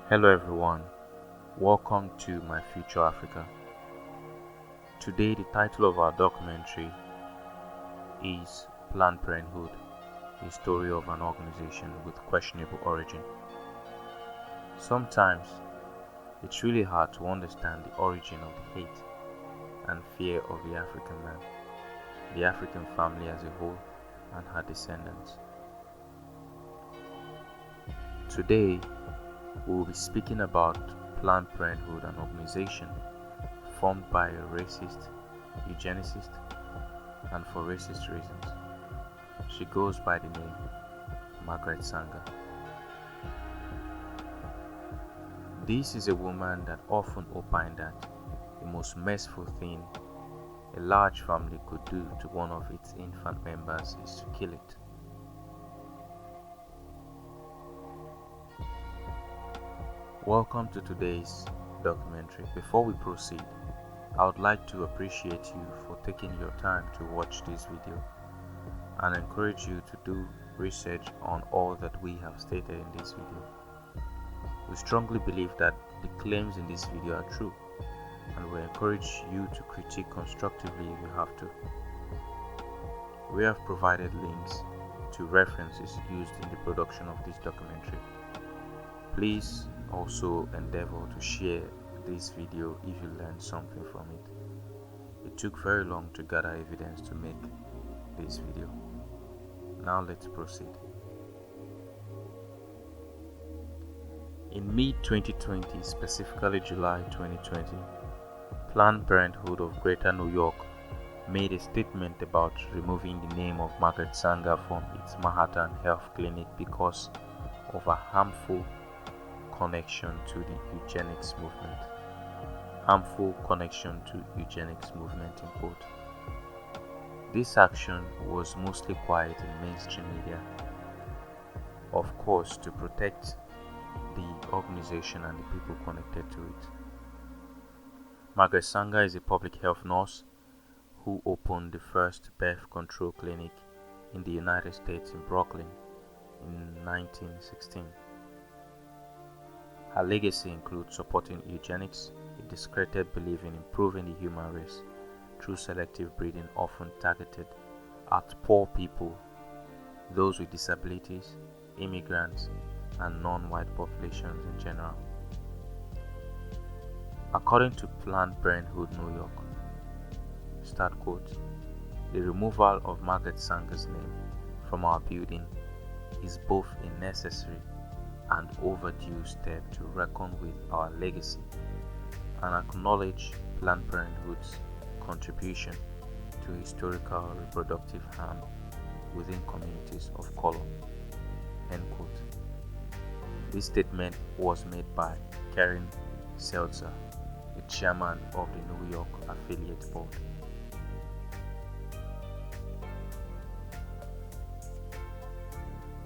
Hello everyone, welcome to My Future Africa. Today the title of our documentary is Planned Parenthood, a story of an organization with questionable origin. Sometimes it's really hard to understand the origin of the hate and fear of the African man, the African family as a whole, and her descendants. Today we will be speaking about Planned Parenthood, an organization formed by a racist, eugenicist, and for racist reasons. She goes by the name Margaret Sanger. This is a woman that often opined that the most merciful thing a large family could do to one of its infant members is to kill it. Welcome to today's documentary. Before we proceed, I would like to appreciate you for taking your time to watch this video and encourage you to do research on all that we have stated in this video. We strongly believe that the claims in this video are true, and we encourage you to critique constructively if you have to. We have provided links to references used in the production of this documentary. Please also endeavor to share this video if you learned something from it. It took very long to gather evidence to make this video. Now let's proceed. In mid-2020, specifically July 2020, Planned Parenthood of Greater New York made a statement about removing the name of Margaret Sanger from its Manhattan Health Clinic because of a harmful connection to the eugenics movement. Harmful connection to eugenics movement in quote. This action was mostly quiet in mainstream media, of course to protect the organization and the people connected to it. Margaret Sanger is a public health nurse who opened the first birth control clinic in the United States in Brooklyn in 1916. Her legacy includes supporting eugenics, a discredited belief in improving the human race through selective breeding often targeted at poor people, those with disabilities, immigrants, and non-white populations in general. According to Planned Parenthood New York, start quote, the removal of Margaret Sanger's name from our building is both a necessary and overdue step to reckon with our legacy and acknowledge Planned Parenthood's contribution to historical reproductive harm within communities of color. End quote. This statement was made by Karen Seltzer, the chairman of the New York affiliate board.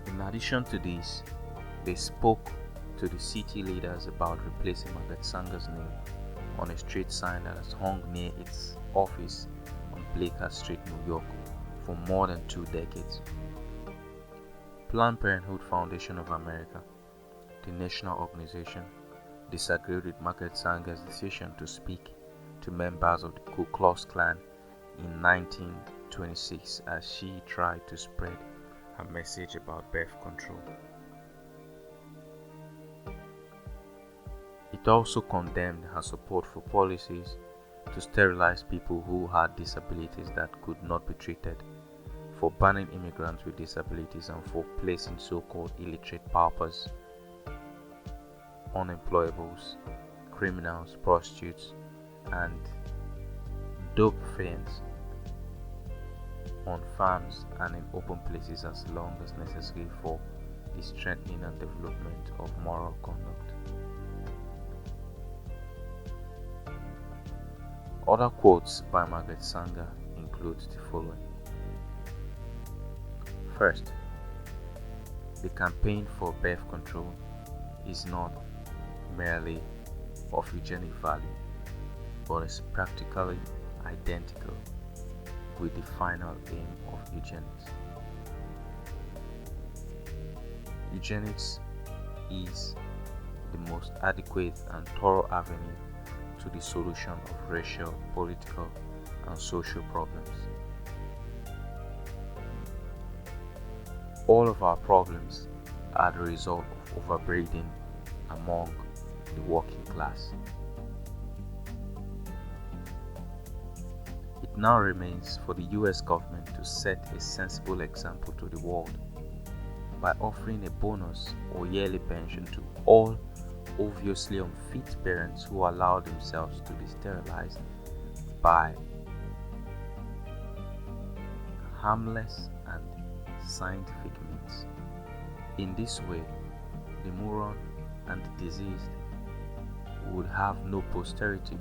In addition to this, they spoke to the city leaders about replacing Margaret Sanger's name on a street sign that has hung near its office on Bleecker Street, New York for more than 2 decades. Planned Parenthood Foundation of America, the national organization, disagreed with Margaret Sanger's decision to speak to members of the Ku Klux Klan in 1926 as she tried to spread her message about birth control. It also condemned her support for policies to sterilize people who had disabilities that could not be treated, for banning immigrants with disabilities, and for placing so-called illiterate paupers, unemployables, criminals, prostitutes, and dope fiends on farms and in open places as long as necessary for the strengthening and development of moral conduct. Other quotes by Margaret Sanger include the following. First, the campaign for birth control is not merely of eugenic value, but is practically identical with the final aim of eugenics. Eugenics is the most adequate and thorough avenue to the solution of racial, political, and social problems. All of our problems are the result of overbreeding among the working class. It now remains for the US government to set a sensible example to the world by offering a bonus or yearly pension to all obviously unfit parents who allow themselves to be sterilized by harmless and scientific means. In this way, the moron and the diseased would have no posterity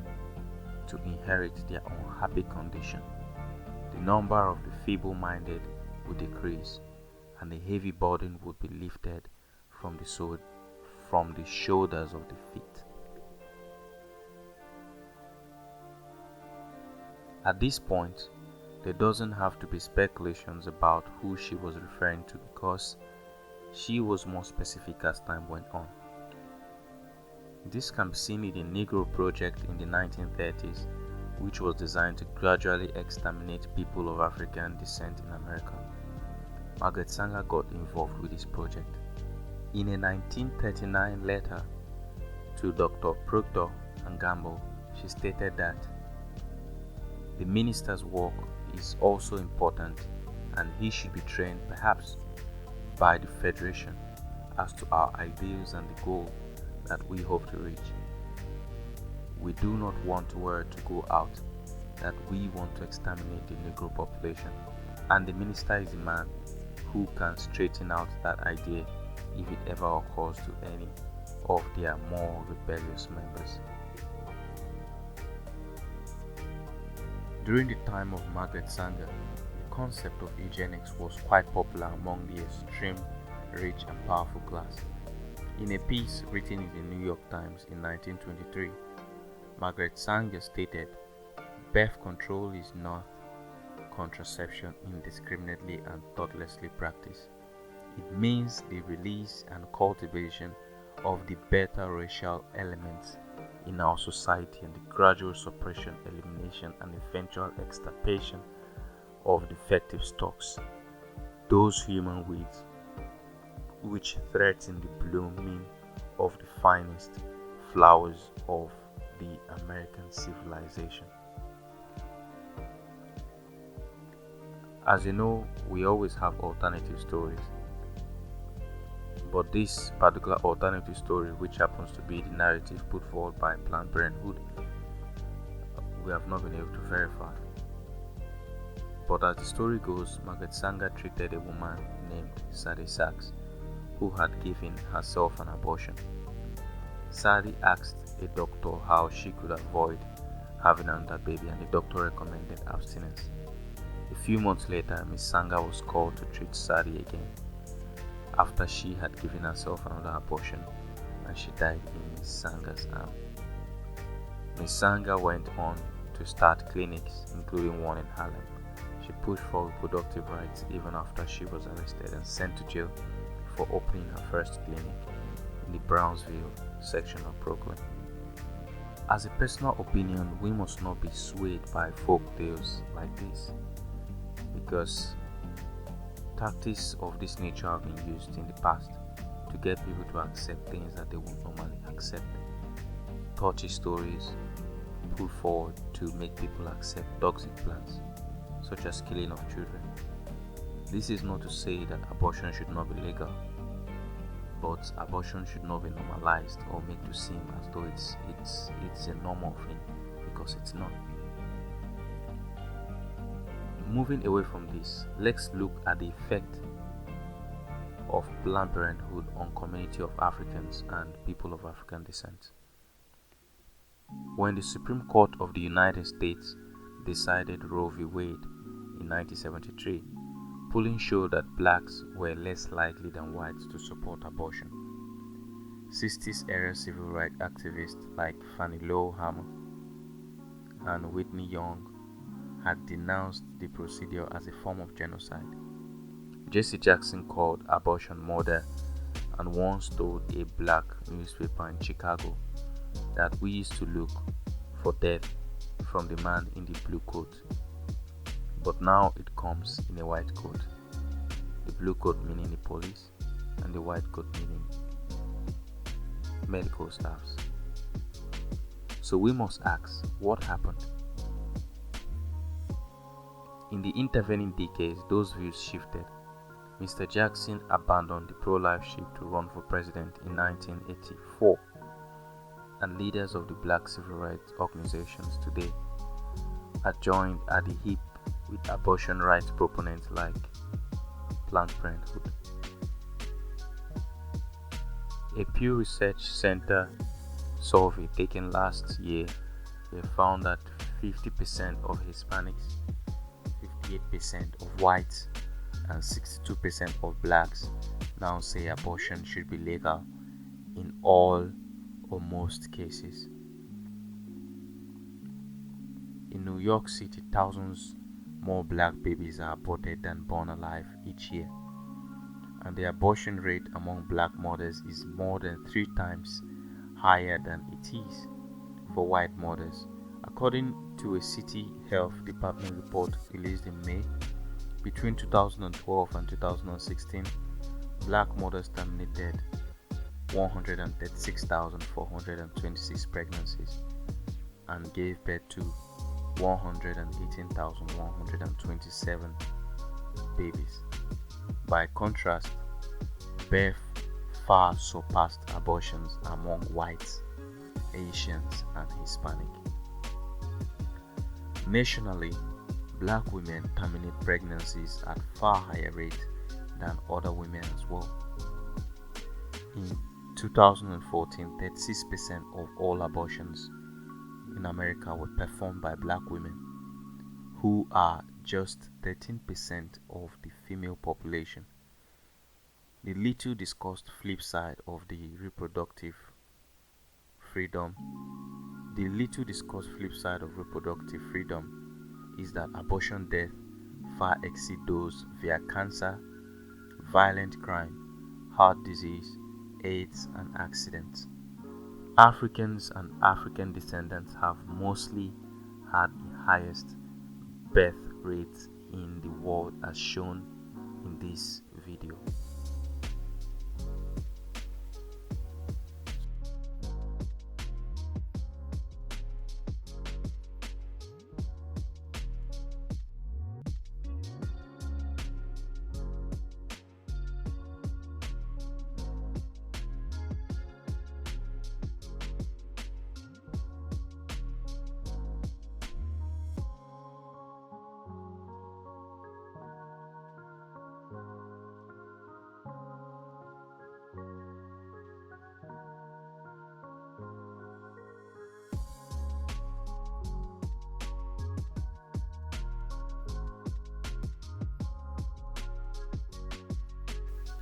to inherit their unhappy condition. The number of the feeble-minded would decrease, and a heavy burden would be lifted from the shoulders of the fit. At this point, there doesn't have to be speculations about who she was referring to because she was more specific as time went on. This can be seen in the Negro Project in the 1930s, which was designed to gradually exterminate people of African descent in America. Margaret Sanger got involved with this project. In a 1939 letter to Dr. Proctor and Gamble, she stated that the minister's work is also important and he should be trained perhaps by the Federation as to our ideals and the goal that we hope to reach. We do not want word to go out that we want to exterminate the Negro population, and the minister is the man who can straighten out that idea if it ever occurs to any of their more rebellious members. During the time of Margaret Sanger, the concept of eugenics was quite popular among the extreme rich and powerful class. In a piece written in the New York Times in 1923, Margaret Sanger stated, "Birth control is not contraception indiscriminately and thoughtlessly practiced. It means the release and cultivation of the better racial elements in our society and the gradual suppression, elimination, and eventual extirpation of defective stocks, those human weeds which threaten the blooming of the finest flowers of the American civilization." As you know, we always have alternative stories, but this particular alternative story, which happens to be the narrative put forward by Planned Parenthood, we have not been able to verify. But as the story goes, Margaret Sanger treated a woman named Sadie Sachs, who had given herself an abortion. Sadie asked a doctor how she could avoid having another baby, and the doctor recommended abstinence. A few months later, Miss Sanger was called to treat Sadie again after she had given herself another abortion, and she died in Miss Sanger's arm. Miss Sanger went on to start clinics, including one in Harlem. She pushed for reproductive rights even after she was arrested and sent to jail for opening her first clinic in the Brownsville section of Brooklyn. As a personal opinion, we must not be swayed by folk tales like this, because tactics of this nature have been used in the past to get people to accept things that they won't normally accept. Touchy stories put forward to make people accept toxic plans, such as killing of children. This is not to say that abortion should not be legal, but abortion should not be normalized or made to seem as though it's a normal thing, because it's not. Moving away from this, let's look at the effect of Planned Parenthood on community of Africans and people of African descent. When the Supreme Court of the United States decided Roe v. Wade in 1973, polling showed that blacks were less likely than whites to support abortion. 60s era civil rights activists like Fannie Lou Hamer and Whitney Young had denounced the procedure as a form of genocide. Jesse Jackson called abortion murder and once told a black newspaper in Chicago that we used to look for death from the man in the blue coat, but now it comes in a white coat. The blue coat meaning the police, and the white coat meaning medical staffs. So we must ask, what happened? In the intervening decades, those views shifted. Mr. Jackson abandoned the pro-life ship to run for president in 1984, and leaders of the black civil rights organizations today are joined at the hip with abortion rights proponents like Planned Parenthood. A Pew Research Center survey taken last year found that 50% of Hispanics, 58% of whites, and 62% of blacks now say abortion should be legal in all or most cases. In New York City, thousands more black babies are aborted than born alive each year, and the abortion rate among black mothers is more than 3 times higher than it is for white mothers. According to a City Health Department report released in May, between 2012 and 2016, black mothers terminated 136,426 pregnancies and gave birth to 118,127 babies. By contrast, birth far surpassed abortions among whites, Asians, and Hispanic. Nationally, black women terminate pregnancies at far higher rate than other women as well. In 2014, 36% of all abortions in America were performed by black women, who are just 13% of the female population. The little discussed flip side of the reproductive freedom is that abortion deaths far exceed those via cancer, violent crime, heart disease, AIDS, and accidents. Africans and African descendants have mostly had the highest birth rates in the world, as shown in this video.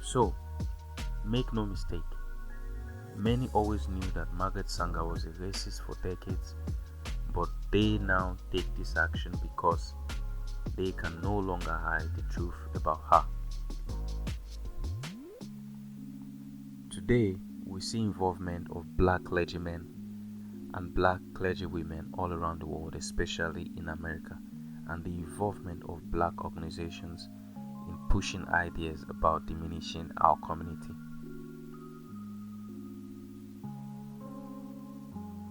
So, make no mistake, many always knew that Margaret Sanger was a racist for decades, but they now take this action because they can no longer hide the truth about her. Today, we see involvement of black clergymen and black clergywomen all around the world, especially in America, and the involvement of black organizations in pushing ideas about diminishing our community.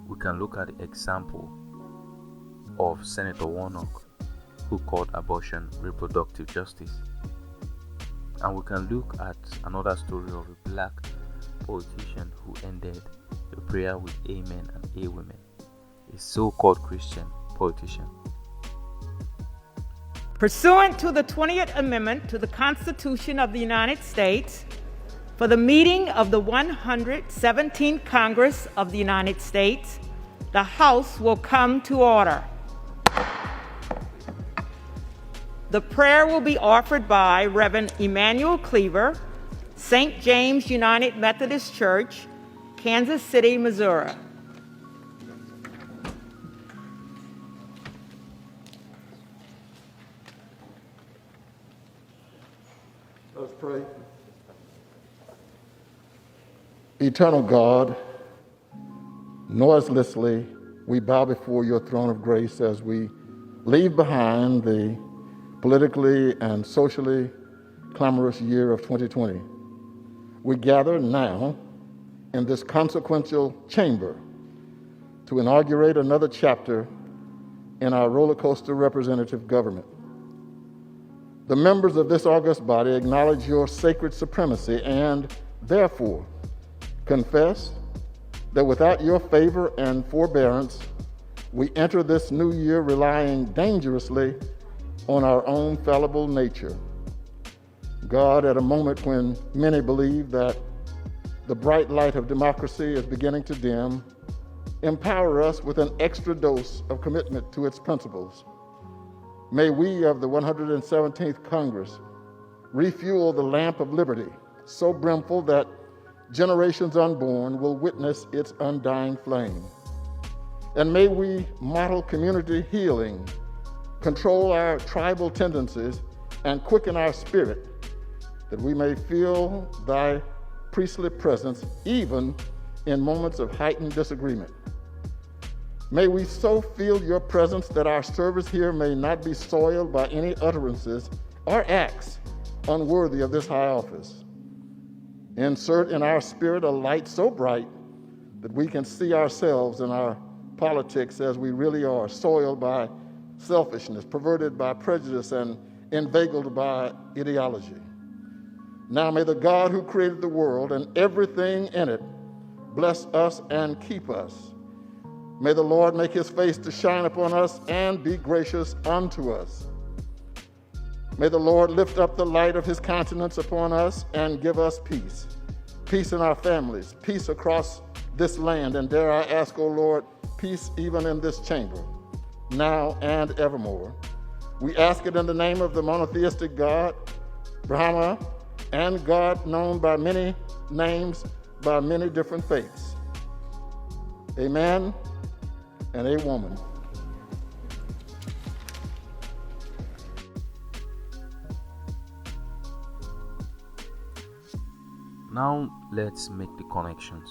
We can look at the example of Senator Warnock, who called abortion reproductive justice. And we can look at another story of a black politician who ended a prayer with amen and a women, a so-called Christian politician. Pursuant to the 20th Amendment to the Constitution of the United States, for the meeting of the 117th Congress of the United States, the House will come to order. The prayer will be offered by Reverend Emmanuel Cleaver, St. James United Methodist Church, Kansas City, Missouri. Let's pray. Eternal God, noiselessly we bow before your throne of grace as we leave behind the politically and socially clamorous year of 2020. We gather now in this consequential chamber to inaugurate another chapter in our roller coaster representative government. The members of this august body acknowledge your sacred supremacy and therefore confess that without your favor and forbearance, we enter this new year relying dangerously on our own fallible nature. God, at a moment when many believe that the bright light of democracy is beginning to dim, empower us with an extra dose of commitment to its principles. May we of the 117th Congress refuel the lamp of liberty so brimful that generations unborn will witness its undying flame. And may we model community healing, control our tribal tendencies, and quicken our spirit that we may feel thy priestly presence even in moments of heightened disagreement. May we so feel your presence that our service here may not be soiled by any utterances or acts unworthy of this high office. Insert in our spirit a light so bright that we can see ourselves and our politics as we really are, soiled by selfishness, perverted by prejudice, and inveigled by ideology. Now may the God who created the world and everything in it bless us and keep us. May the Lord make his face to shine upon us and be gracious unto us. May the Lord lift up the light of his countenance upon us and give us peace. Peace in our families, peace across this land, and dare I ask, O Lord, peace even in this chamber, now and evermore. We ask it in the name of the monotheistic God, Brahma, and God known by many names, by many different faiths. Amen and a woman. Now let's make the connections.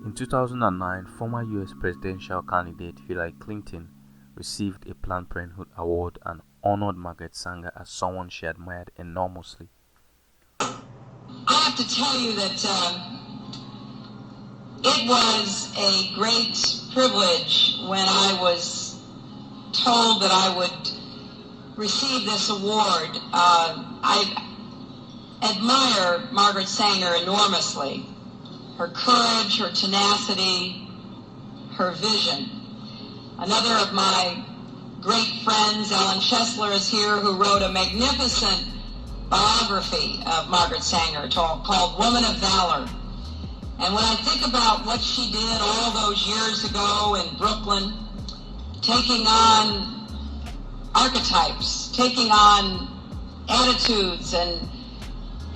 In 2009, former US presidential candidate Hillary Clinton received a Planned Parenthood award and honored Margaret Sanger as someone she admired enormously. I have to tell you that it was a great privilege when I was told that I would receive this award. I admire Margaret Sanger enormously. Her courage, her tenacity, her vision. Another of my great friends, Ellen Chesler, is here, who wrote a magnificent biography of Margaret Sanger called Woman of Valor. And when I think about what she did all those years ago in Brooklyn, taking on archetypes, taking on attitudes and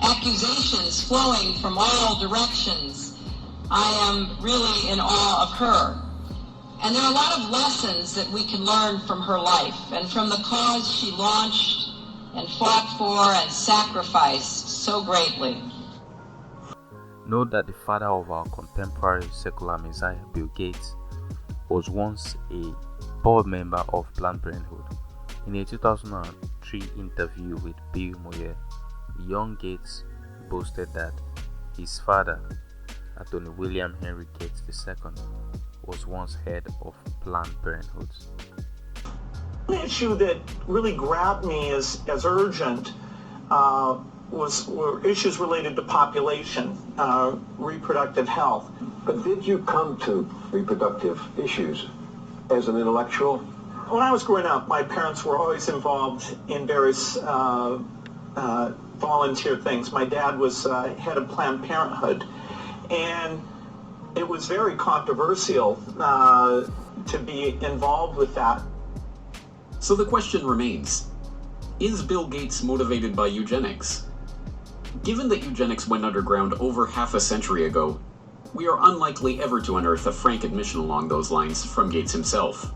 accusations flowing from all directions, I am really in awe of her. And there are a lot of lessons that we can learn from her life and from the cause she launched and fought for and sacrificed so greatly. Note that the father of our contemporary secular messiah, Bill Gates, was once a board member of Planned Parenthood. In a 2003 interview with Bill Moyer, young Gates boasted that his father, Attorney William Henry Gates II, was once head of Planned Parenthood. One issue that really grabbed me as urgent were issues related to population, reproductive health. But did you come to reproductive issues as an intellectual? When I was growing up, my parents were always involved in various volunteer things. My dad was head of Planned Parenthood, and it was very controversial to be involved with that. So the question remains, is Bill Gates motivated by eugenics? Given that eugenics went underground over half a century ago, we are unlikely ever to unearth a frank admission along those lines from Gates himself.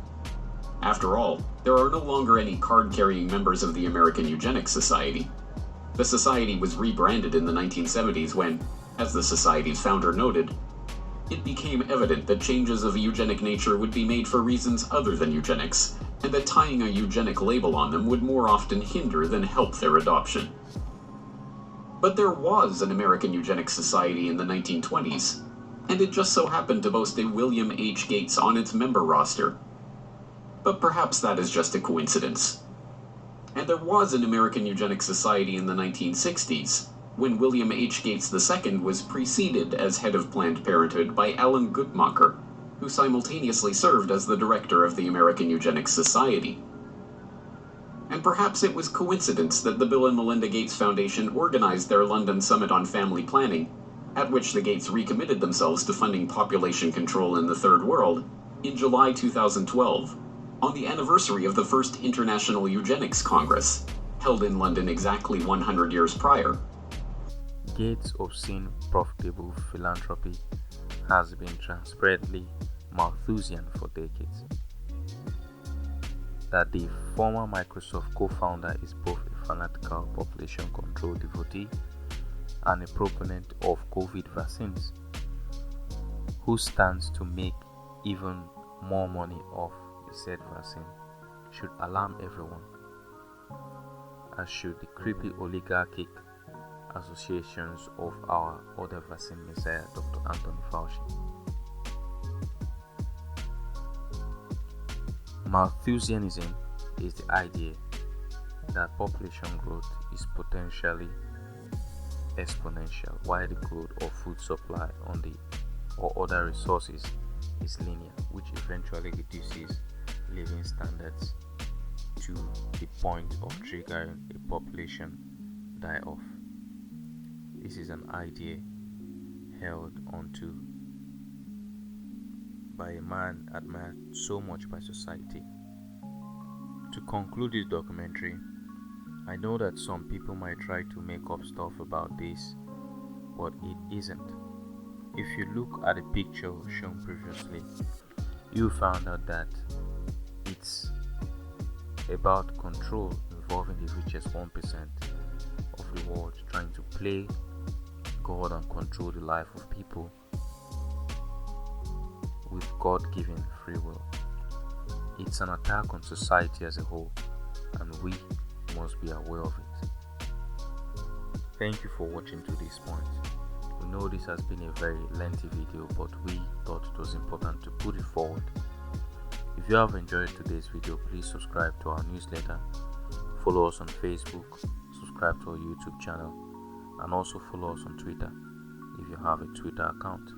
After all, there are no longer any card-carrying members of the American Eugenics Society. The society was rebranded in the 1970s when, As the Society's founder noted, it became evident that changes of a eugenic nature would be made for reasons other than eugenics, and that tying a eugenic label on them would more often hinder than help their adoption. But there was an American Eugenics Society in the 1920s, and it just so happened to boast a William H. Gates on its member roster. But perhaps that is just a coincidence. And there was an American Eugenics Society in the 1960s, when William H. Gates II was preceded as head of Planned Parenthood by Alan Guttmacher, who simultaneously served as the director of the American Eugenics Society. And perhaps it was coincidence that the Bill and Melinda Gates Foundation organized their London Summit on Family Planning, at which the Gates recommitted themselves to funding population control in the Third World, in July 2012, on the anniversary of the first International Eugenics Congress, held in London exactly 100 years prior. Gates' obscene profitable philanthropy has been transparently Malthusian for decades. That the former Microsoft co-founder is both a fanatical population control devotee and a proponent of COVID vaccines, who stands to make even more money off the said vaccine, should alarm everyone, as should the creepy oligarchic associations of our other vaccine messiah, Dr. Anthony Fauci. Malthusianism is the idea that population growth is potentially exponential, while the growth of food supply on the or other resources is linear, which eventually reduces living standards to the point of triggering a population die-off. This is an idea held onto by a man admired so much by society. To conclude this documentary, I know that some people might try to make up stuff about this, but it isn't. If you look at the picture shown previously, you found out that it's about control involving the richest 1% of the world trying to play God and control the life of people with God-given free will. It's an attack on society as a whole, and we must be aware of it. Thank you for watching to this point. We know this has been a very lengthy video, but we thought it was important to put it forward. If you have enjoyed today's video, please subscribe to our newsletter, follow us on Facebook, subscribe to our YouTube channel, and also follow us on Twitter if you have a Twitter account.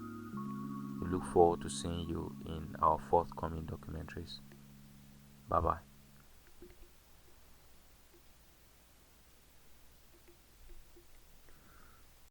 We look forward to seeing you in our forthcoming documentaries. Bye bye.